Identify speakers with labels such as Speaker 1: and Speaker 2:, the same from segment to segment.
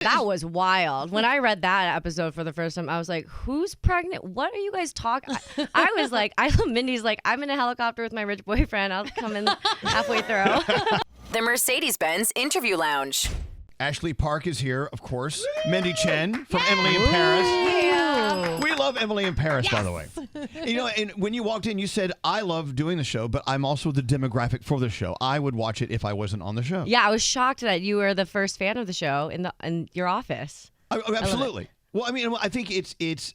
Speaker 1: That was wild. When I read that episode for the first time, I was like, who's pregnant? What are you guys talking? I was like, Mindy's like, I'm in a helicopter with my rich boyfriend. I'll come in halfway through.
Speaker 2: The Mercedes-Benz Interview Lounge.
Speaker 3: Ashley Park is here, of course. Mindy Chen from Emily in Paris.
Speaker 1: Yeah.
Speaker 3: We love Emily in Paris, by the way. And when you walked in, you said, I love doing the show, but I'm also the demographic for the show. I would watch it if I wasn't on the show.
Speaker 1: Yeah, I was shocked that you were the first fan of the show in your office.
Speaker 3: Absolutely. Well, I mean, I think it's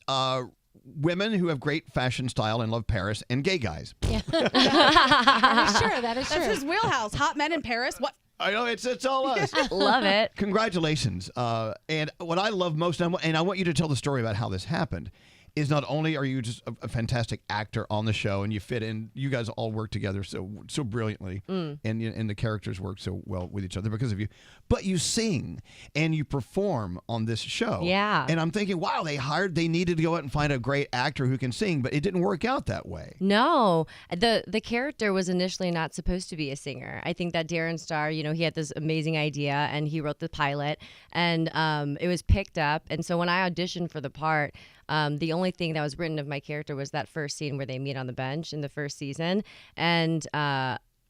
Speaker 3: women who have great fashion style and love Paris, and gay guys.
Speaker 4: Yeah. That is true. That is true.
Speaker 5: That's his wheelhouse. Hot men in Paris. What?
Speaker 3: I know, it's all us.
Speaker 1: Love it.
Speaker 3: Congratulations. And what I love most, and I want you to tell the story about how this happened, is not only are you just a fantastic actor on the show and you fit in, you guys all work together so brilliantly, and the characters work so well with each other because of you, but you sing and you perform on this show.
Speaker 1: Yeah.
Speaker 3: And I'm thinking, wow, they needed to go out and find a great actor who can sing, but it didn't work out that way.
Speaker 1: No, the character was initially not supposed to be a singer. I think that Darren Star, he had this amazing idea and he wrote the pilot, and it was picked up. And so when I auditioned for the part, the only thing that was written of my character was that first scene where they meet on the bench in the first season. And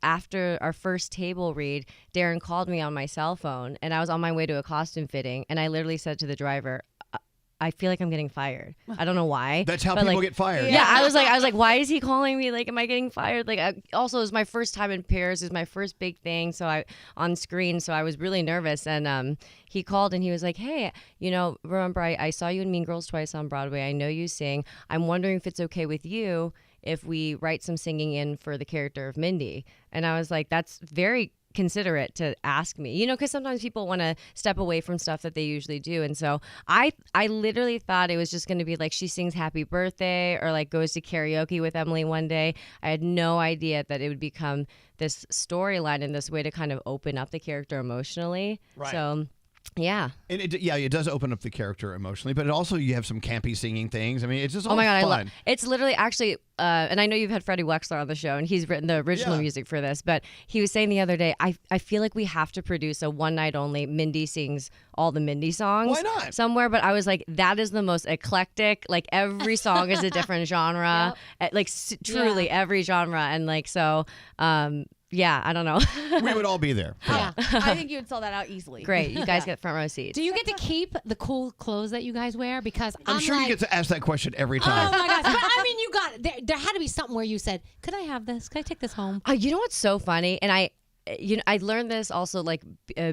Speaker 1: after our first table read, Darren called me on my cell phone, and I was on my way to a costume fitting, and I literally said to the driver, I feel like I'm getting fired. I don't know why.
Speaker 3: That's how people get fired.
Speaker 1: Yeah, I was like, why is he calling me? Like, am I getting fired? Like, also, it was my first time in Paris. It was my first big thing, on screen. So I was really nervous. And he called and he was like, hey, remember I saw you in Mean Girls twice on Broadway. I know you sing. I'm wondering if it's okay with you if we write some singing in for the character of Mindy. And I was like, that's very considerate to ask me, because sometimes people want to step away from stuff that they usually do. And so I literally thought it was just going to be like she sings Happy Birthday or like goes to karaoke with Emily one day. I had no idea that it would become this storyline and this way to kind of open up the character emotionally.
Speaker 3: Right.
Speaker 1: So yeah.
Speaker 3: And it does open up the character emotionally, but it also, you have some campy singing things. I mean, it's just all
Speaker 1: oh my God,
Speaker 3: fun.
Speaker 1: It's literally actually, and I know you've had Freddie Wexler on the show, and he's written the original music for this, but he was saying the other day, I feel like we have to produce a one night only Mindy sings all the Mindy songs.
Speaker 3: Why not?
Speaker 1: Somewhere, but I was like, that is the most eclectic, like every song is a different genre, like truly every genre, and like, so, yeah, I don't know.
Speaker 3: We would all be there.
Speaker 5: Yeah. I think you would sell that out easily.
Speaker 1: Great. You guys get front row seats.
Speaker 4: Do you get to keep the cool clothes that you guys wear? Because
Speaker 3: I'm sure you get to ask that question every time.
Speaker 4: Oh my gosh. But I mean, you got, there had to be something where you said, could I have this? Could I take this home?
Speaker 1: You know what's so funny? And I learned this also like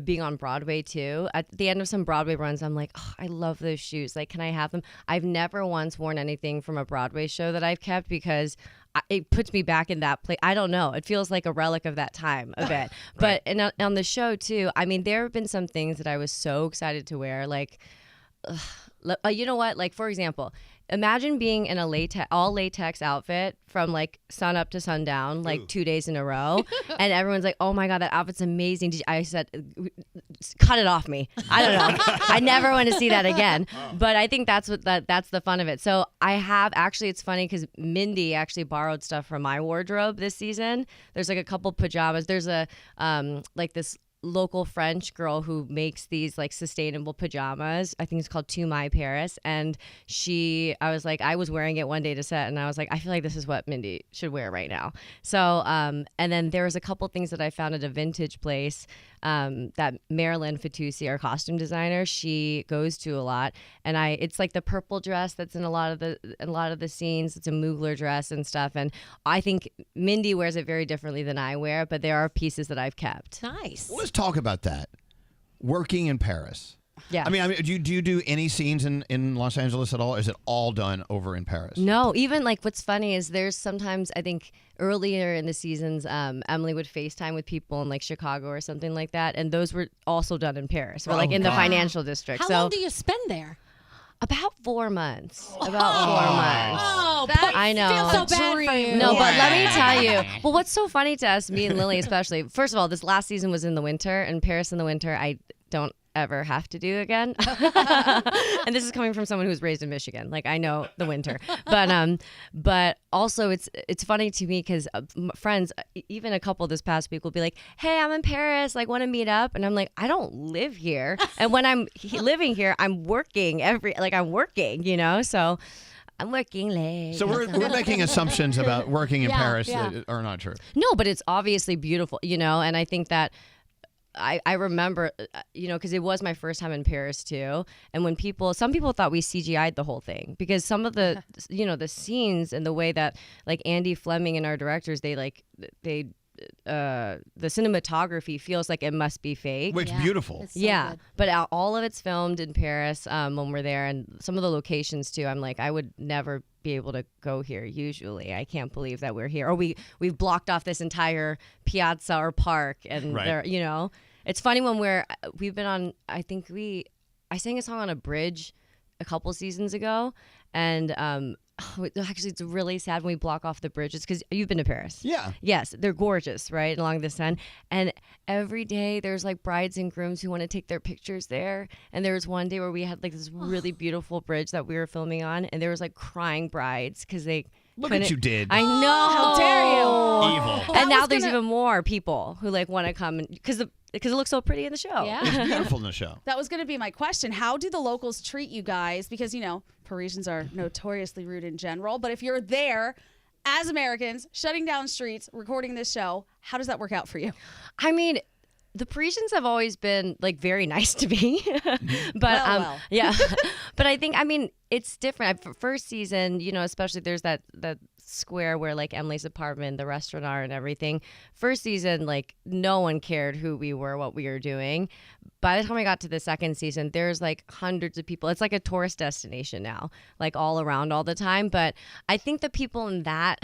Speaker 1: being on Broadway too. At the end of some Broadway runs, I'm like, oh, I love those shoes. Like, can I have them? I've never once worn anything from a Broadway show that I've kept because it puts me back in that place. I don't know. It feels like a relic of that time a bit. But on the show too, I mean, there have been some things that I was so excited to wear. Like, you know what? Like, for example, imagine being in a all latex outfit from like sun up to sundown, like 2 days in a row. And everyone's like, oh my God, that outfit's amazing. I said, cut it off me. I don't know. I never want to see that again. But I think that's the fun of it. So I have actually, it's funny because Mindy actually borrowed stuff from my wardrobe this season. There's like a couple pajamas. There's a, like this local French girl who makes these like sustainable pajamas. I think it's called To My Paris. And I was wearing it one day to set and I was like, I feel like this is what Mindy should wear right now. So, and then there was a couple things that I found at a vintage place that Marilyn Fatoussi, our costume designer, she goes to a lot. And it's like the purple dress that's in a lot of the scenes. It's a Mugler dress and stuff. And I think Mindy wears it very differently than I wear, but there are pieces that I've kept.
Speaker 4: Nice.
Speaker 3: Well, let's talk about that. Working in Paris.
Speaker 1: Yeah.
Speaker 3: I mean, do you do any scenes in Los Angeles at all? Or is it all done over in Paris?
Speaker 1: No, even like what's funny is there's sometimes, I think earlier in the seasons, Emily would FaceTime with people in like Chicago or something like that. And those were also done in Paris, or like in the financial district.
Speaker 4: How long do you spend there?
Speaker 1: About 4 months. About 4 months.
Speaker 4: Oh,
Speaker 1: I know.
Speaker 4: I feel so bad for you.
Speaker 1: No, but let me tell you. Well, what's so funny to us, me and Lily especially, first of all, this last season was in the winter, and Paris in the winter, ever have to do again. And this is coming from someone who was raised in Michigan. Like, I know the winter, but also it's funny to me because friends, even a couple this past week will be like, hey, I'm in Paris, like, want to meet up? And I'm like, I don't live here. And when I'm living here, I'm working I'm working, so I'm working late.
Speaker 3: So we're making assumptions about working in Paris that are not true.
Speaker 1: No, but it's obviously beautiful, and I think that I remember, because it was my first time in Paris too. And when some people thought we CGI'd the whole thing because some of the, the scenes and the way that like Andy Fleming and our directors, the cinematography feels like it must be fake.
Speaker 3: Which beautiful.
Speaker 4: So good.
Speaker 1: But all of it's filmed in Paris when we're there, and some of the locations too. I'm like, I would never be able to go here usually. I can't believe that we're here. Or we've blocked off this entire piazza or park, and there, it's funny when we've been on. I sang a song on a bridge a couple seasons ago, and actually it's really sad when we block off the bridges because you've been to Paris.
Speaker 3: Yeah.
Speaker 1: Yes, they're gorgeous, right, along the Seine. And every day there's like brides and grooms who want to take their pictures there. And there was one day where we had like this really beautiful bridge that we were filming on, and there was like crying brides because they
Speaker 3: Look what you did.
Speaker 1: I know.
Speaker 5: How dare you?
Speaker 3: Evil.
Speaker 1: And now there's even more people who like want to come because it looks so pretty in the show.
Speaker 4: Yeah.
Speaker 3: It's beautiful in the show.
Speaker 5: That was going to be my question. How do the locals treat you guys? Because, Parisians are notoriously rude in general. But if you're there as Americans, shutting down streets, recording this show, how does that work out for you?
Speaker 1: I mean, the Parisians have always been like very nice to me, but
Speaker 5: Well.
Speaker 1: yeah. But I think it's different. First season, especially there's that square where like Emily's apartment, the restaurant are, and everything. First season, like no one cared who we were, what we were doing. By the time I got to the second season, there's like hundreds of people. It's like a tourist destination now, like all around all the time. But I think the people in that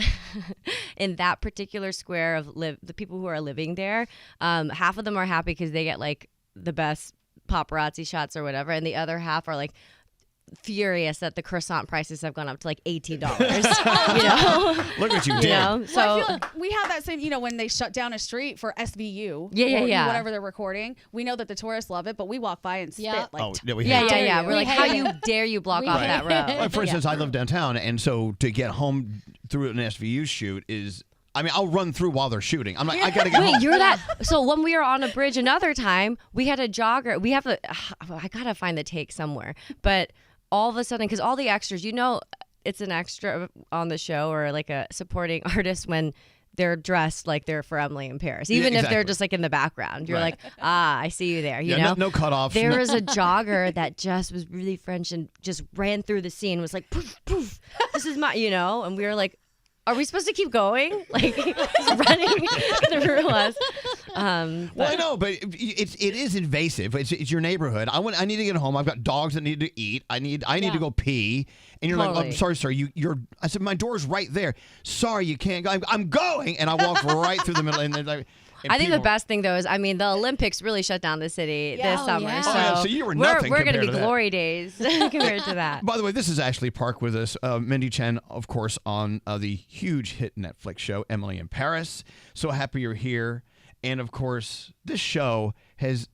Speaker 1: in that particular square of the people who are living there, half of them are happy because they get like the best paparazzi shots or whatever, and the other half are like furious that the croissant prices have gone up to like $18.
Speaker 3: Look what you did.
Speaker 5: So I feel like we have that same, when they shut down a street for SVU, whatever they're recording. We know that the tourists love it, but we walk by and spit like,
Speaker 1: yeah. We're like, how you dare you block off that road?
Speaker 3: Like, for instance, I live downtown, and so to get home through an SVU shoot is. I'll run through while they're shooting. I'm like, I gotta get home.
Speaker 1: Wait, you're that? So when we were on a bridge another time, we had a jogger. I gotta find the take somewhere. But all of a sudden, because all the extras, it's an extra on the show or like a supporting artist when they're dressed like they're for Emily in Paris, even if they're just like in the background. You're like, I see you there. You know,
Speaker 3: no cutoffs.
Speaker 1: There was a jogger that just was really French and just ran through the scene. Was like, poof, poof. This is my, and we were like, are we supposed to keep going? Like, just running through us.
Speaker 3: Well, I know, but it is invasive. It's your neighborhood. I need to get home. I've got dogs that need to eat. I need to go pee. And you're like, oh, I'm sorry, sir. I said, my door's right there. Sorry, you can't go. I'm going. And I walk right through the middle. And they're like,
Speaker 1: I think the best thing, though, is, the Olympics really shut down the city this summer.
Speaker 4: Yeah.
Speaker 1: So,
Speaker 3: you were nothing
Speaker 1: we're going to
Speaker 3: compared
Speaker 1: be
Speaker 3: to that.
Speaker 1: glory days compared to that.
Speaker 3: By the way, this is Ashley Park with us. Mindy Chen, of course, on the huge hit Netflix show, Emily in Paris. So happy you're here. And, of course, this show has...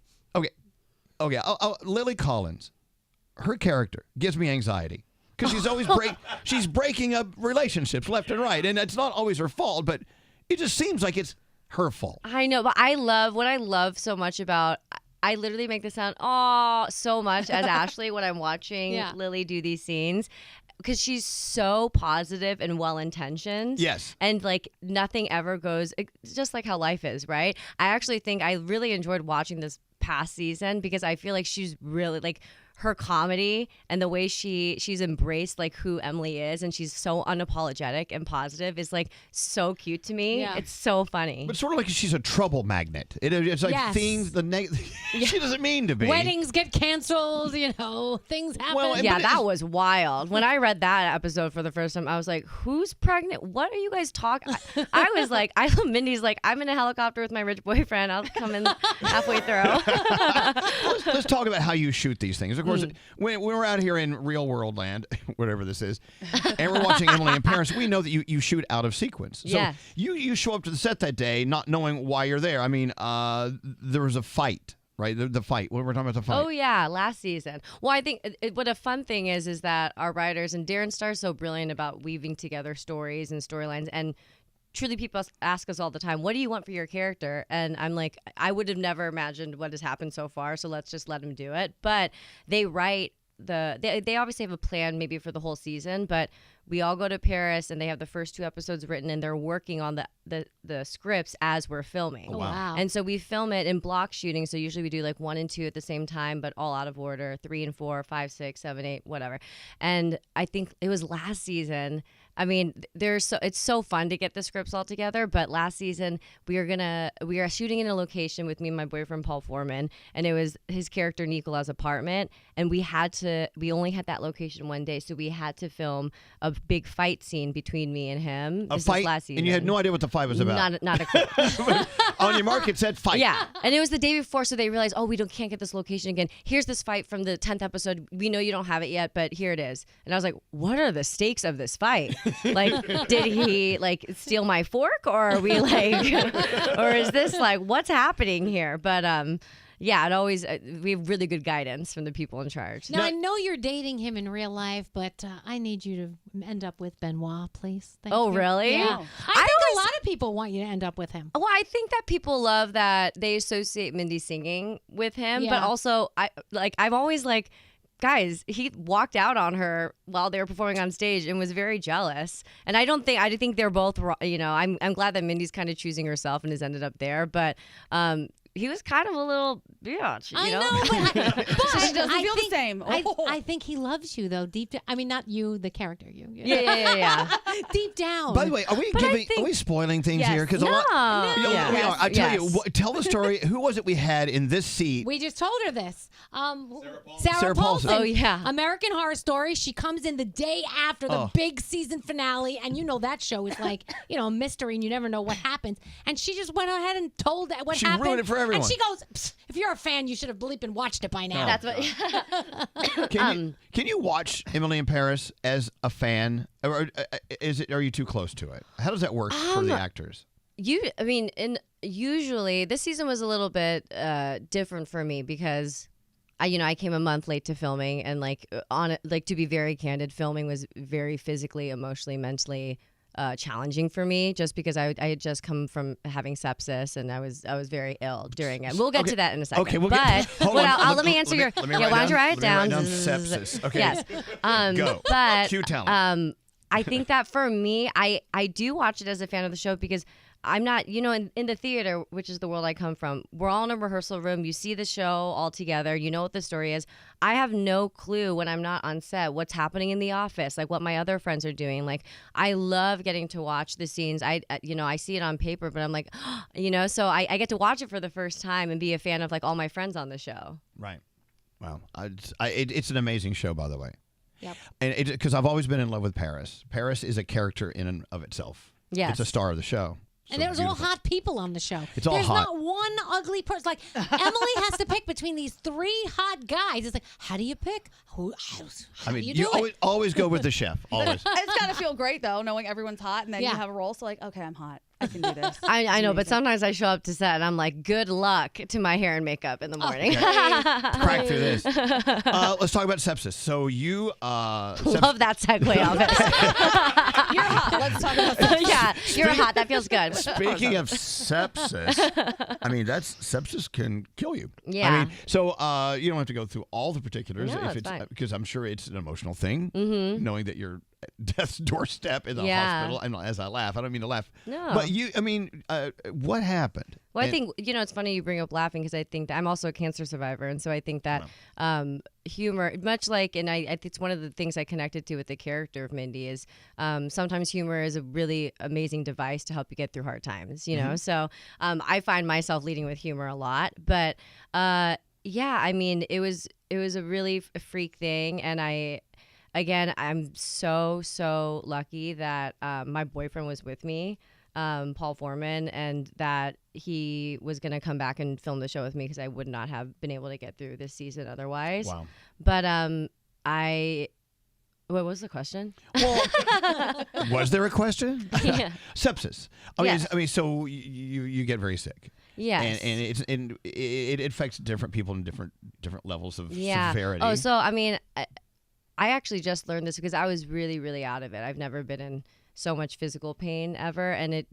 Speaker 3: Okay. Lily Collins, her character gives me anxiety. Because she's always she's breaking up relationships left and right. And it's not always her fault, but it just seems like it's her fault.
Speaker 1: I know, but what I love so much about, I literally make this sound so much as Ashley when I'm watching Lily do these scenes, because she's so positive and well-intentioned.
Speaker 3: Yes.
Speaker 1: And like nothing ever goes, it's just like how life is, right? I actually think I really enjoyed watching this past season because I feel like she's really like, her comedy and the way she's embraced like who Emily is, and she's so unapologetic and positive is like so cute to me. Yeah. It's so funny.
Speaker 3: But sort of like she's a trouble magnet. It's like things she doesn't mean to be.
Speaker 4: Weddings get canceled, things happen.
Speaker 3: Well,
Speaker 1: that was wild. When I read that episode for the first time, I was like, who's pregnant? What are you guys talking? I was like, Mindy's like, I'm in a helicopter with my rich boyfriend. I'll come in halfway through.
Speaker 3: Let's talk about how you shoot these things. Of course, when we're out here in real world land, whatever this is, and we're watching Emily in Paris, we know that you shoot out of sequence. So you show up to the set that day not knowing why you're there. I mean, there was a fight right? The fight. We're talking about the fight.
Speaker 1: Oh yeah, last season. Well, I think what a fun thing is that our writers and Darren Starr's so brilliant about weaving together stories and storylines. And truly, people ask us all the time, "What do you want for your character?" And I'm like, I would have never imagined what has happened so far. So let's just let them do it. But they write they obviously have a plan maybe for the whole season, but we all go to Paris and they have the first 2 episodes written and they're working on the scripts as we're filming.
Speaker 4: Oh, wow.
Speaker 1: And so we film it in block shooting. So usually we do like 1 and 2 at the same time, but all out of order, 3 and 4, 5, 6, 7, 8, whatever. And I think it was last season. I mean, it's so fun to get the scripts all together. But last season we are shooting in a location with me and my boyfriend Paul Foreman, and it was his character Nicola's apartment, and we only had that location one day, so we had to film a big fight scene between me and him.
Speaker 3: A
Speaker 1: This
Speaker 3: fight,
Speaker 1: was last season.
Speaker 3: and you had no idea what the fight was about.
Speaker 1: Not a clue.
Speaker 3: On your mark, it said fight.
Speaker 1: Yeah, and it was the day before, so they realized, oh, we can't get this location again. Here's this fight from the 10th episode. We know you don't have it yet, but here it is. And I was like, what are the stakes of this fight? Like, did he like steal my fork, or are we like, or is this like what's happening here? But yeah, it always we have really good guidance from the people in charge.
Speaker 4: Now, I know you're dating him in real life, but I need you to end up with Benoit, please. Thank you.
Speaker 1: Really?
Speaker 4: Yeah. I think a lot of people want you to end up with him.
Speaker 1: Well, I think that people love that they associate Mindy singing with him, but
Speaker 4: Yeah.
Speaker 1: also I'm always like, guys, he walked out on her while they were performing on stage and was very jealous. And I think they're both, you know, I'm glad that Mindy's kind of choosing herself and has ended up there, but he was kind of a little bitch, you know?
Speaker 4: But
Speaker 5: She doesn't feel the same.
Speaker 4: I think he loves you, though, deep down. I mean, not you, the character. You.
Speaker 1: Yeah.
Speaker 4: Deep down.
Speaker 3: By the way, are we spoiling things
Speaker 5: Yes.
Speaker 3: here? Because
Speaker 1: No.
Speaker 3: we are. I tell
Speaker 1: Yes.
Speaker 3: you, tell the story. Who was it we had in this seat?
Speaker 4: We just told her this.
Speaker 3: Sarah
Speaker 4: Sarah
Speaker 3: Paulson.
Speaker 4: Paulson.
Speaker 1: Oh, yeah.
Speaker 4: American Horror Story. She comes in the day after the big season finale, and you know that show is like, you know, a mystery, and you never know what happens. And she just went ahead and told what
Speaker 3: She
Speaker 4: happened.
Speaker 3: ruined it for everyone.
Speaker 4: And she goes, "Psst, if you're a fan, you should have bleeped and watched it by now.
Speaker 1: That's what.
Speaker 3: Can you watch Emily in Paris as a fan, or are you too close to it? How does that work for the actors?
Speaker 1: Usually this season was a little bit different for me because I came a month late to filming, and to be very candid, filming was very physically, emotionally, mentally challenging for me, just because I had just come from having sepsis and I was very ill during it. We'll get to that in a second.
Speaker 3: Okay,
Speaker 1: let me answer your. Why don't you write it down?
Speaker 3: Sepsis. Okay.
Speaker 1: Yes.
Speaker 3: Go.
Speaker 1: But
Speaker 3: Cue talent.
Speaker 1: I think that for me, I do watch it as a fan of the show because I'm not, in the theater, which is the world I come from, we're all in a rehearsal room. You see the show all together. You know what the story is. I have no clue when I'm not on set what's happening in the office, like what my other friends are doing. Like, I love getting to watch the scenes. I see it on paper, but I'm like, so I get to watch it for the first time and be a fan of like all my friends on the show.
Speaker 3: Right. Wow. It's an amazing show, by the way.
Speaker 4: Yep.
Speaker 3: And because I've always been in love with Paris. Paris is a character in and of itself.
Speaker 1: Yes.
Speaker 3: It's a star of the show.
Speaker 4: And there's all hot people on the show.
Speaker 3: It's all
Speaker 4: There's
Speaker 3: hot.
Speaker 4: not one ugly person. Like, Emily has to pick between these 3 hot guys. It's like, how do you pick? How do you do it?
Speaker 3: always go with the chef. Always.
Speaker 5: It's got to feel great, though, knowing everyone's hot, and then you
Speaker 4: Yeah.
Speaker 5: have a role. So, like, okay, I'm hot. I can do this.
Speaker 1: I know, but sometimes I show up to set and I'm like, good luck to my hair and makeup in the morning.
Speaker 3: Crack through this. Let's talk about sepsis. So you
Speaker 1: Love that segue, Elvis.
Speaker 5: You're hot. Let's talk about that.
Speaker 1: Yeah, you're hot. That feels good.
Speaker 3: Speaking of sepsis, sepsis can kill you.
Speaker 1: Yeah.
Speaker 3: So you don't have to go through all the particulars
Speaker 1: No, it's fine.
Speaker 3: because I'm sure it's an emotional thing, knowing that you're at death's doorstep in the hospital. And as I laugh, I don't mean to laugh.
Speaker 1: No.
Speaker 3: But what happened?
Speaker 1: Well, I think, it's funny you bring up laughing because I think that I'm also a cancer survivor. And so I think that humor, much like, and I think it's one of the things I connected to with the character of Mindy is sometimes humor is a really amazing device to help you get through hard times, you know? So I find myself leading with humor a lot. But it was a really freak thing. And I'm so lucky that my boyfriend was with me, Paul Foreman, and that he was going to come back and film the show with me because I would not have been able to get through this season otherwise.
Speaker 3: Wow.
Speaker 1: But what was the question?
Speaker 3: Well, was there a question?
Speaker 1: Yeah.
Speaker 3: Sepsis.
Speaker 1: Yes.
Speaker 3: So you get very sick.
Speaker 1: Yes.
Speaker 3: And it affects different people in different levels of severity.
Speaker 1: Oh, so I mean, I actually just learned this because I was really, really out of it. I've never been in so much physical pain ever, and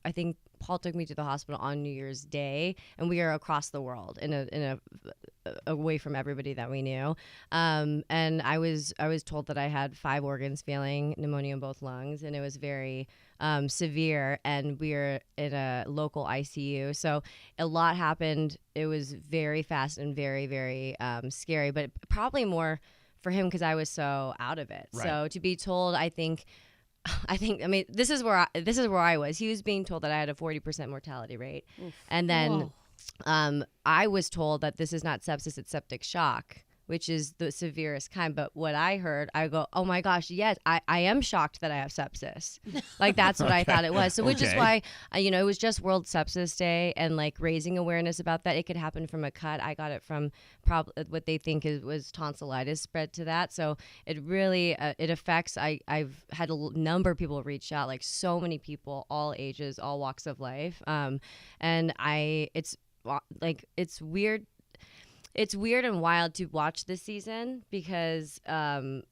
Speaker 1: I think Paul took me to the hospital on New Year's Day, and we are across the world in a away from everybody that we knew. And I was told that I had 5 organs failing, pneumonia in both lungs, and it was very severe. And we were in a local ICU, so a lot happened. It was very fast and very, very scary, but probably more for him because I was so out of it.
Speaker 3: Right.
Speaker 1: So to be told, I mean, this is where I was. He was being told that I had a 40% mortality rate. Oof. And then I was told that this is not sepsis, it's septic shock, which is the severest kind. But what I heard, I go, oh my gosh, yes, I am shocked that I have sepsis. Like, that's what I thought it was. So which is why, it was just World Sepsis Day, and like raising awareness about that. It could happen from a cut. I got it from what they think was tonsillitis spread to that. So it really, it affects, I've had a number of people reach out, like so many people, all ages, all walks of life. And it's weird. It's weird and wild to watch this season because, and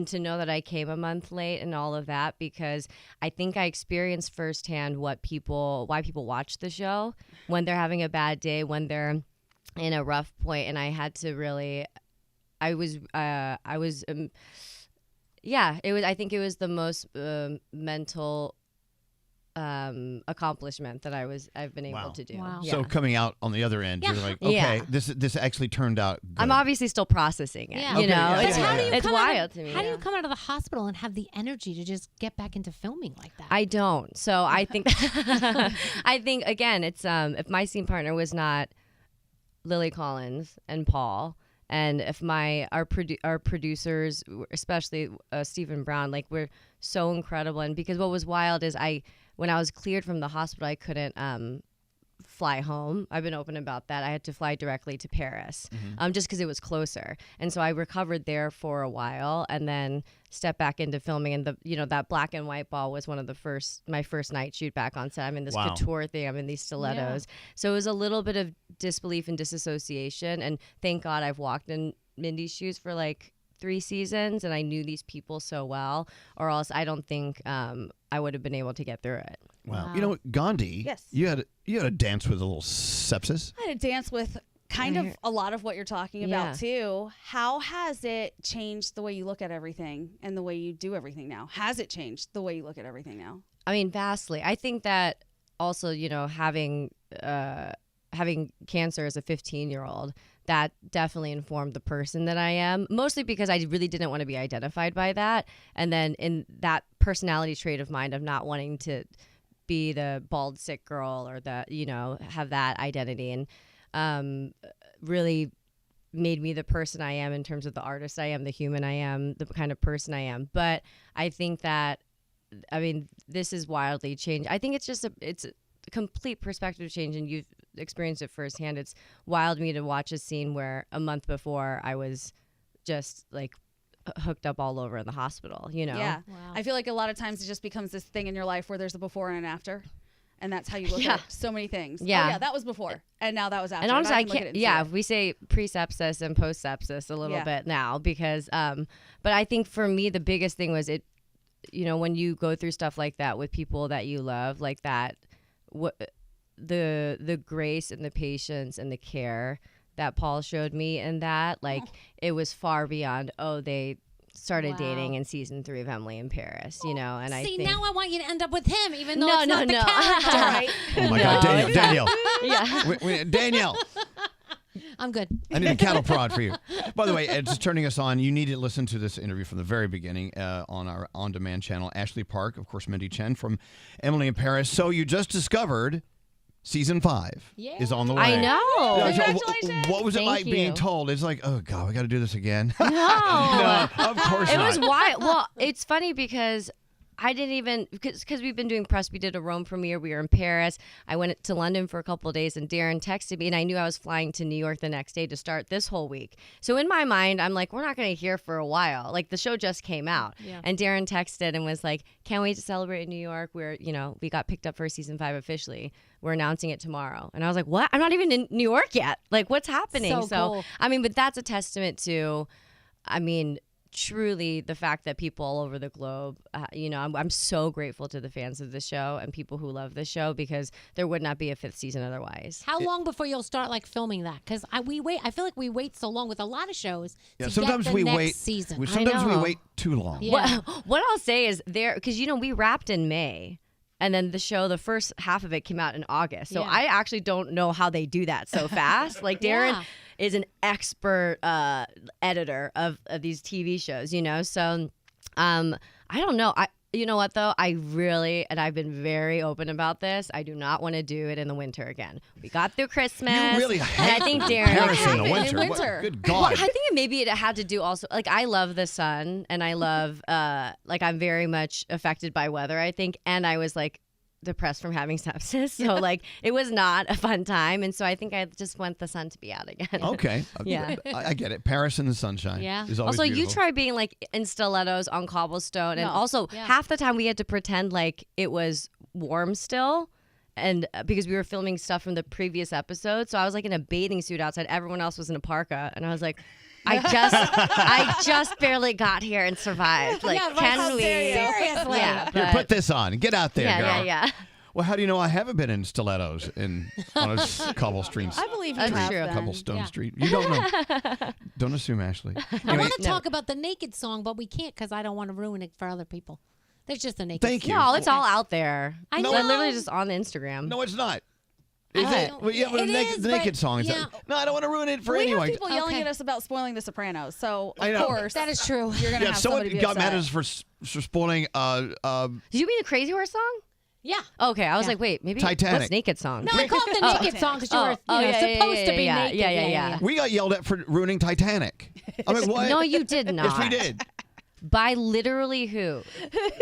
Speaker 1: to know that I came a month late and all of that, because I think I experienced firsthand why people watch the show when they're having a bad day, when they're in a rough point. And I had to really, I think it was the most mental accomplishment that I've been able to do.
Speaker 4: Wow.
Speaker 3: So coming out on the other end, you're like, okay, this actually turned out good.
Speaker 1: I'm obviously still processing it.
Speaker 4: Yeah.
Speaker 1: It's wild to me.
Speaker 4: How do you come out of the hospital and have the energy to just get back into filming like that?
Speaker 1: I don't. So I think again, it's if my scene partner was not Lily Collins and Paul, and if our producers, especially Stephen Brown, like, we're so incredible. And because what was wild is when I was cleared from the hospital, I couldn't fly home. I've been open about that. I had to fly directly to Paris, just because it was closer. And so I recovered there for a while, and then stepped back into filming. And that black and white ball was one of my first night shoot back on set. I'm in this couture thing. I'm in these stilettos. Yeah. So it was a little bit of disbelief and disassociation. And thank God I've walked in Mindy's shoes for like 3 seasons, and I knew these people so well, or else I don't think I would have been able to get through it.
Speaker 3: Wow. You know what, Gandhi?
Speaker 5: Yes.
Speaker 3: You had a dance with a little sepsis.
Speaker 5: I had to dance with kind of a lot of what you're talking about too. How has it changed the way you look at everything and the way you do everything now? Has it changed the way you look at everything now?
Speaker 1: I mean, vastly. I think that also, having cancer as a 15-year-old, that definitely informed the person that I am, mostly because I really didn't want to be identified by that. And then in that personality trait of mine of not wanting to be the bald, sick girl, or have that identity, and really made me the person I am in terms of the artist I am, the human I am, the kind of person I am. But I think that, this is wildly changed. I think it's a complete perspective change, and you've experienced it firsthand. It's wild me to watch a scene where a month before I was just like hooked up all over in the hospital,
Speaker 5: Yeah.
Speaker 4: Wow.
Speaker 5: I feel like a lot of times it just becomes this thing in your life where there's a before and an after. And that's how you look at so many things.
Speaker 1: Yeah.
Speaker 5: Oh, yeah, that was before. And now that was after.
Speaker 1: And honestly,
Speaker 5: I
Speaker 1: I can't. Yeah, we say pre-sepsis and post-sepsis a little bit now because, but I think for me, the biggest thing was it, when you go through stuff like that with people that you love, like that, the grace and the patience and the care that Paul showed me, and that, like, it was far beyond, they started dating in season 3 of Emily in Paris, and I think...
Speaker 4: now I want you to end up with him, even though it's not the character.
Speaker 5: Right?
Speaker 3: Oh my God, Danielle.
Speaker 1: Yeah.
Speaker 3: Danielle.
Speaker 4: I'm good.
Speaker 3: I need a cattle prod for you. By the way, just turning us on, you need to listen to this interview from the very beginning on our on-demand channel. Ashley Park, of course, Mindy Chen from Emily in Paris. So you just discovered season 5 is on the way.
Speaker 1: I know.
Speaker 5: Congratulations.
Speaker 3: What was it
Speaker 1: Thank
Speaker 3: like
Speaker 1: you.
Speaker 3: being told? It's like, oh God, we got to do this again.
Speaker 1: No.
Speaker 3: No, of course
Speaker 1: It
Speaker 3: not.
Speaker 1: was wild. Well, it's funny because I didn't even, because we've been doing press. We did a Rome premiere. We were in Paris. I went to London for a couple of days, and Darren texted me, and I knew I was flying to New York the next day to start this whole week. So in my mind, I'm like, we're not going to hear for a while. Like, the show just came out.
Speaker 4: Yeah.
Speaker 1: And Darren texted and was like, can't wait to celebrate in New York. We got picked up for season 5 officially. We're announcing it tomorrow. And I was like, what? I'm not even in New York yet. Like, what's happening?
Speaker 4: So cool.
Speaker 1: But that's a testament to, truly the fact that people all over the globe, I'm so grateful to the fans of the show and people who love the show, because there would not be a 5th season otherwise.
Speaker 4: How long before you'll start filming that? Because we wait. I feel like we wait so long with a lot of shows to
Speaker 3: sometimes
Speaker 4: get the
Speaker 3: we
Speaker 4: next
Speaker 3: wait.
Speaker 4: season.
Speaker 3: Sometimes we wait too long.
Speaker 4: Yeah.
Speaker 1: What I'll say is because we wrapped in May. And then the show, the first half of it came out in August. So I actually don't know how they do that so fast. Like, Darren is an expert editor of these TV shows, So I don't know. You know what, though? I really, and I've been very open about this, I do not want to do it in the winter again. We got through Christmas.
Speaker 3: You really hate
Speaker 1: and I think Darren,
Speaker 3: Paris in the winter.
Speaker 5: winter.
Speaker 3: Good God.
Speaker 1: Well, I think maybe it had to do also, I love the sun, and I love, I'm very much affected by weather, I think, and I was, depressed from having sepsis, so it was not a fun time, and so I think I just want the sun to be out again.
Speaker 3: Okay.
Speaker 1: Yeah.
Speaker 3: I get it. Paris in the sunshine.
Speaker 4: Yeah.
Speaker 3: Is always
Speaker 1: Also,
Speaker 3: beautiful.
Speaker 1: you try being in stilettos on cobblestone, and
Speaker 5: No.
Speaker 1: also half the time we had to pretend like it was warm still. And because we were filming stuff from the previous episode, so I was in a bathing suit outside. Everyone else was in a parka, and I was like, I just barely got here and survived. Can we?
Speaker 4: Seriously.
Speaker 1: Yeah,
Speaker 3: Here,
Speaker 1: but-
Speaker 3: put this on. Get out there, girl.
Speaker 1: yeah.
Speaker 3: Well, how do you know I haven't been in stilettos on a cobblestone
Speaker 5: I believe you
Speaker 1: That's
Speaker 5: have
Speaker 1: true.
Speaker 5: been.
Speaker 3: cobblestone
Speaker 4: Yeah.
Speaker 3: street? You don't know. Don't assume, Ashley.
Speaker 4: I want to talk about the Naked song, but we can't because I don't want to ruin it for other people. There's just a Naked
Speaker 3: Thank
Speaker 4: song.
Speaker 3: you.
Speaker 1: No, it's all out there.
Speaker 4: I
Speaker 3: No,
Speaker 4: know.
Speaker 1: It's literally just on Instagram.
Speaker 3: No, it's not. Is
Speaker 4: I
Speaker 3: it?
Speaker 4: don't-
Speaker 3: Well, yeah, but
Speaker 4: it
Speaker 3: the
Speaker 4: is,
Speaker 3: naked
Speaker 4: but-
Speaker 3: song.
Speaker 4: yeah.
Speaker 3: No, I don't want to ruin it for
Speaker 5: We
Speaker 3: anyone.
Speaker 5: have people yelling
Speaker 4: Okay.
Speaker 5: at us about spoiling The Sopranos, so
Speaker 3: I
Speaker 5: of
Speaker 3: know.
Speaker 5: course
Speaker 4: That is true.
Speaker 5: you're gonna
Speaker 3: Yeah,
Speaker 5: have
Speaker 3: someone
Speaker 5: somebody be
Speaker 3: got mad at
Speaker 5: upset.
Speaker 3: us for spoiling
Speaker 1: Did you mean the Crazy Horse song?
Speaker 4: Yeah.
Speaker 1: Okay, I was
Speaker 4: Yeah.
Speaker 1: like, wait, maybe
Speaker 3: Titanic.
Speaker 1: what's Naked song?
Speaker 4: No, I called it the Naked song because you were supposed to be
Speaker 1: yeah,
Speaker 4: naked.
Speaker 1: yeah.
Speaker 3: We got yelled at for ruining Titanic. I mean, what?
Speaker 1: No, you did not.
Speaker 3: Yes, we did.
Speaker 1: By literally who?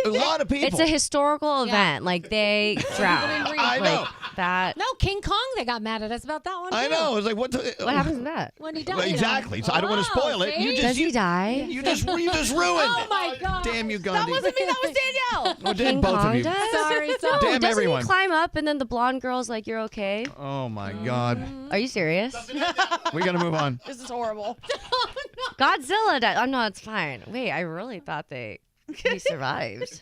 Speaker 3: A lot of people.
Speaker 1: It's a historical
Speaker 4: Yeah.
Speaker 1: event. They drowned.
Speaker 3: I know.
Speaker 1: That.
Speaker 4: No, King Kong, they got mad at us about that one, too.
Speaker 3: I know. It's like, what the...
Speaker 1: What happens in that?
Speaker 4: When he died.
Speaker 3: Well, exactly. So I don't want to spoil it. You
Speaker 4: see?
Speaker 3: just
Speaker 1: Does he die?
Speaker 3: You just ruined
Speaker 4: Oh, my God.
Speaker 3: Damn you,
Speaker 5: That
Speaker 3: Gandhi.
Speaker 5: wasn't me. That was Danielle.
Speaker 3: Well,
Speaker 1: King
Speaker 3: both
Speaker 1: Kong
Speaker 3: of you.
Speaker 1: does?
Speaker 4: Sorry.
Speaker 1: No,
Speaker 3: Damn
Speaker 1: doesn't
Speaker 3: everyone.
Speaker 1: he climb up and then the blonde girl's like, "You're okay"?
Speaker 3: Oh my God.
Speaker 1: Are you serious?
Speaker 3: We got to move on.
Speaker 5: This is horrible.
Speaker 1: Godzilla died. Oh no, it's fine. Wait, I really thought he survived.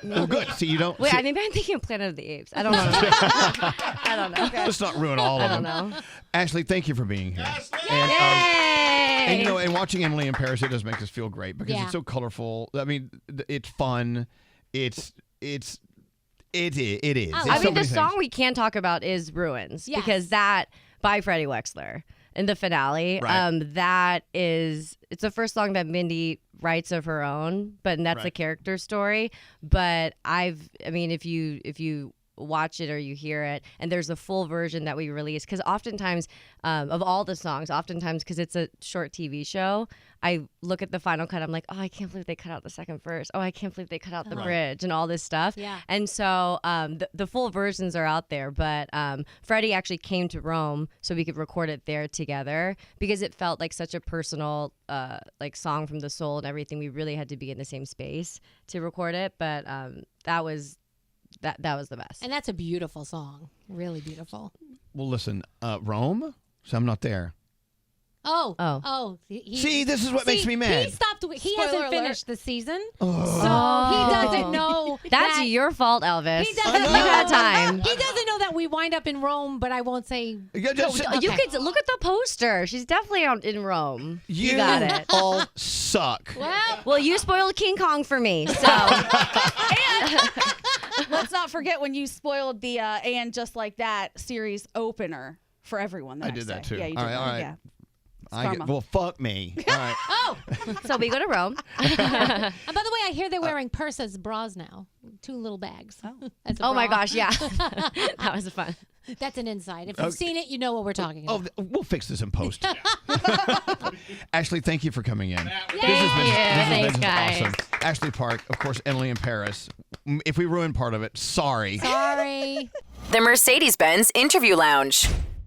Speaker 3: Well, good. See, you don't.
Speaker 1: Wait,
Speaker 3: see,
Speaker 1: maybe I'm thinking of Planet of the Apes. I don't know. I don't know.
Speaker 3: let's not ruin all
Speaker 1: I
Speaker 3: of
Speaker 1: don't
Speaker 3: them.
Speaker 1: know.
Speaker 3: Ashley, thank you for being here.
Speaker 1: Yay!
Speaker 3: And watching Emily in Paris, it does make us feel great because
Speaker 4: Yeah.
Speaker 3: it's so colorful. I mean, it's fun. It is. It's
Speaker 4: I
Speaker 3: so
Speaker 1: I mean, the
Speaker 3: many
Speaker 1: song
Speaker 3: things.
Speaker 1: we can talk about is "Ruins"
Speaker 4: Yes.
Speaker 1: because that by Freddie Wexler in the finale.
Speaker 3: Right.
Speaker 1: It's the first song that Mindy writes of her own, and that's
Speaker 3: Right.
Speaker 1: the character story. But if you watch it or you hear it, and there's a full version that we release, because oftentimes of all the songs, because it's a short TV show, I look at the final cut, I'm like, oh, I can't believe they cut out the second verse, oh, I can't believe they cut out the bridge and all this stuff.
Speaker 4: Yeah.
Speaker 1: And so the full versions are out there, but Freddie actually came to Rome so we could record it there together because it felt like such a personal song from the soul and everything. We really had to be in the same space to record it, but that was the best.
Speaker 4: And that's a beautiful song. Really beautiful.
Speaker 3: Well, listen, Rome. So I'm not there.
Speaker 4: Oh.
Speaker 3: See, this is what makes me mad.
Speaker 4: He stopped. He
Speaker 5: Spoiler
Speaker 4: hasn't
Speaker 5: alert.
Speaker 4: finished the season,
Speaker 3: Oh.
Speaker 4: so he doesn't know.
Speaker 1: That's
Speaker 4: that,
Speaker 1: your fault, Elvis.
Speaker 4: He doesn't
Speaker 1: You've
Speaker 4: know.
Speaker 1: had time.
Speaker 4: He doesn't know that we wind up in Rome, but I won't say.
Speaker 3: You just-
Speaker 1: You
Speaker 4: Okay.
Speaker 1: could look at the poster. She's definitely out in Rome.
Speaker 3: you
Speaker 1: got it.
Speaker 3: all suck.
Speaker 4: Well,
Speaker 1: You spoiled King Kong for me, so
Speaker 5: Let's not forget when you spoiled the "And Just Like That" series opener for everyone. The
Speaker 3: I
Speaker 5: next
Speaker 3: did that
Speaker 5: day.
Speaker 3: too.
Speaker 5: Yeah, you
Speaker 3: All
Speaker 5: did
Speaker 3: right,
Speaker 5: that.
Speaker 3: all right.
Speaker 5: Yeah.
Speaker 3: Well,
Speaker 5: karma.
Speaker 3: fuck me. All right.
Speaker 1: so we go to Rome.
Speaker 4: and by the way, I hear they're wearing purse as bras now. 2 little bags. As a
Speaker 1: Oh my
Speaker 4: bra.
Speaker 1: gosh, yeah, that was fun.
Speaker 4: That's an insight. If you've seen it, you know what we're talking
Speaker 3: Oh,
Speaker 4: about.
Speaker 3: we'll fix this in post. Ashley, thank you for coming in. This
Speaker 1: Thank you.
Speaker 3: has been
Speaker 1: Thanks, guys.
Speaker 3: awesome. Ashley Park, of course, Emily in Paris. If we ruined part of it, sorry.
Speaker 4: Sorry.
Speaker 2: The Mercedes-Benz Interview Lounge.